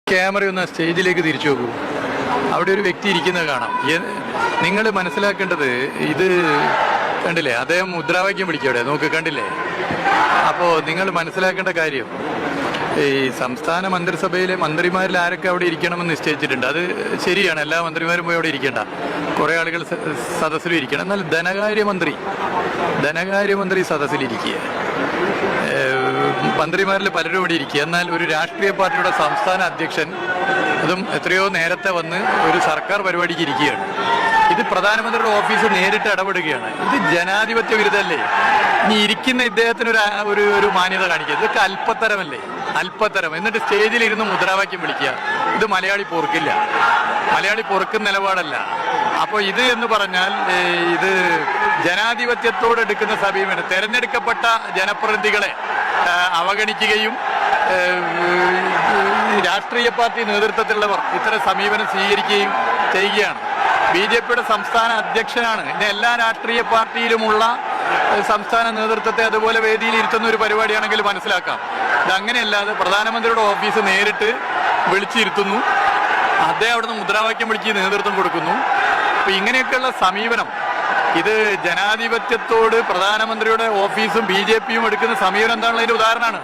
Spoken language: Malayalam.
ക്യാമറ ഒന്ന് സ്റ്റേജിലേക്ക് തിരിച്ചു നോക്കൂ. അവിടെ ഒരു വ്യക്തി ഇരിക്കുന്നത് കാണാം. നിങ്ങൾ മനസ്സിലാക്കേണ്ടത് ഇത് കണ്ടില്ലേ, അദ്ദേഹം മുദ്രാവാക്യം വിളിക്കവിടെ നോക്ക്, കണ്ടില്ലേ? അപ്പോൾ നിങ്ങൾ മനസ്സിലാക്കേണ്ട കാര്യം, ഈ സംസ്ഥാന മന്ത്രിസഭയിലെ മന്ത്രിമാരിൽ ആരൊക്കെ അവിടെ ഇരിക്കണമെന്ന് നിശ്ചയിച്ചിട്ടുണ്ട്. അത് ശരിയാണ്, എല്ലാ മന്ത്രിമാരും പോയി അവിടെ ഇരിക്കേണ്ട, കുറേ ആളുകൾ സദസ്സിലും ഇരിക്കണം. എന്നാൽ ധനകാര്യമന്ത്രി സദസ്സിലിരിക്കുക, മന്ത്രിമാരിൽ പലരും ഇവിടെ ഇരിക്കുക. എന്നാൽ ഒരു രാഷ്ട്രീയ പാർട്ടിയുടെ സംസ്ഥാന അധ്യക്ഷൻ, അതും എത്രയോ നേരത്തെ വന്ന് ഒരു സർക്കാർ പരിപാടിക്ക് ഇരിക്കുകയാണ്. ഇത് പ്രധാനമന്ത്രിയുടെ ഓഫീസ് നേരിട്ട് ഇടപെടുകയാണ്. ഇത് ജനാധിപത്യ വിരുദ്ധല്ലേ? ഇനി ഇരിക്കുന്ന ഇദ്ദേഹത്തിന് ഒരു മാന്യത കാണിക്കുക. ഇതൊക്കെ അല്പത്തരം. എന്നിട്ട് സ്റ്റേജിലിരുന്ന് മുദ്രാവാക്യം വിളിക്കുക. ഇത് മലയാളി പൊറുക്കില്ല, മലയാളി പൊറുക്കുന്ന നിലപാടല്ല. അപ്പോൾ ഇത് എന്ന് പറഞ്ഞാൽ ഇത് ജനാധിപത്യത്തോട് എടുക്കുന്ന സമീപനം, തെരഞ്ഞെടുക്കപ്പെട്ട ജനപ്രതിനിധികളെ അവഗണിക്കുകയും രാഷ്ട്രീയ പാർട്ടി നേതൃത്വത്തിലുള്ളവർ ഇത്തരം സമീപനം സ്വീകരിക്കുകയും ചെയ്യുകയാണ്. BJPയുടെ സംസ്ഥാന അധ്യക്ഷനാണ്. ഇന്ന് എല്ലാ രാഷ്ട്രീയ പാർട്ടിയിലുമുള്ള സംസ്ഥാന നേതൃത്വത്തെ അതുപോലെ വേദിയിൽ ഇരുത്തുന്ന ഒരു പരിപാടിയാണെങ്കിൽ മനസ്സിലാക്കാം. ഇതങ്ങനെയല്ലാതെ പ്രധാനമന്ത്രിയുടെ ഓഫീസ് നേരിട്ട് വിളിച്ചിരുത്തുന്നു, അദ്ദേഹം അവിടുന്ന് മുദ്രാവാക്യം വിളിച്ച് നേതൃത്വം കൊടുക്കുന്നു. അപ്പം ഇങ്ങനെയൊക്കെയുള്ള സമീപനം, ഇത് ജനാധിപത്യത്തോട് പ്രധാനമന്ത്രിയുടെ ഓഫീസും BJPയും എടുക്കുന്ന സമീപനം എന്താണെന്നതിൻ്റെ ഉദാഹരണമാണ്.